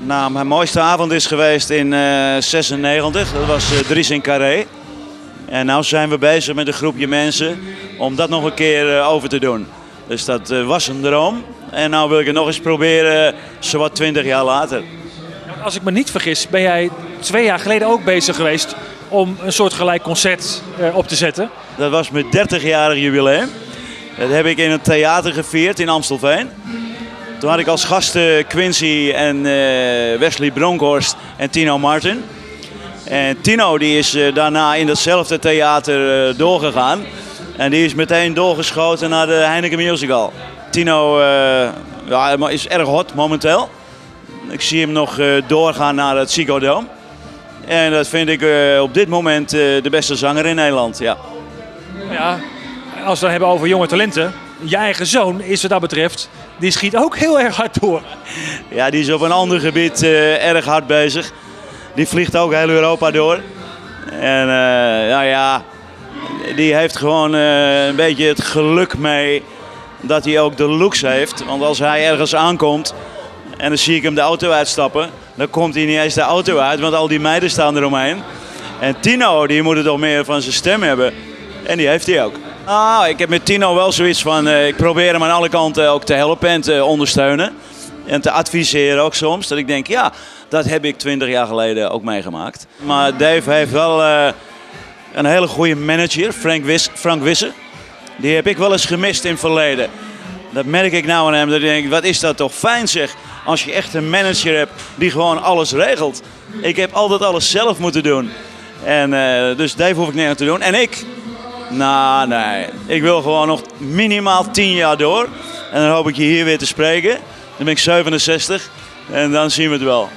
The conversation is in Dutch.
Nou, mijn mooiste avond is geweest in 96. Dat was Dries in Carré. En nu zijn we bezig met een groepje mensen om dat nog een keer over te doen. Dus dat was een droom. En nu wil ik het nog eens proberen, zowat 20 jaar later. Als ik me niet vergis, ben jij 2 jaar geleden ook bezig geweest om een soortgelijk concert op te zetten. Dat was mijn 30-jarig jubileum. Dat heb ik in een theater gevierd in Amstelveen. Toen had ik als gasten Quincy en Wesley Bronkhorst en Tino Martin. En Tino die is daarna in datzelfde theater doorgegaan. En die is meteen doorgeschoten naar de Heineken Musical. Tino is erg hot momenteel. Ik zie hem nog doorgaan naar het Ziggo Dome. En dat vind ik op dit moment de beste zanger in Nederland. Ja. Ja, als we het hebben over jonge talenten. Je eigen zoon is wat dat betreft, die schiet ook heel erg hard door. Ja, die is op een ander gebied erg hard bezig. Die vliegt ook heel Europa door. En die heeft gewoon een beetje het geluk mee dat hij ook de looks heeft. Want als hij ergens aankomt en dan zie ik hem de auto uitstappen, dan komt hij niet eens de auto uit, want al die meiden staan eromheen. En Tino, die moet het toch meer van zijn stem hebben. En die heeft hij ook. Ik heb met Tino wel zoiets van, ik probeer hem aan alle kanten ook te helpen en te ondersteunen. En te adviseren ook soms. Dat ik denk, ja, dat heb ik 20 jaar geleden ook meegemaakt. Maar Dave heeft wel een hele goede manager, Frank Wisse. Die heb ik wel eens gemist in het verleden. Dat merk ik nou aan hem. Dat ik denk, wat is dat toch fijn zeg. Als je echt een manager hebt die gewoon alles regelt. Ik heb altijd alles zelf moeten doen. En dus Dave hoef ik niet aan te doen. En ik? Nou, nee. Ik wil gewoon nog minimaal 10 jaar door. En dan hoop ik je hier weer te spreken. Dan ben ik 67. En dan zien we het wel.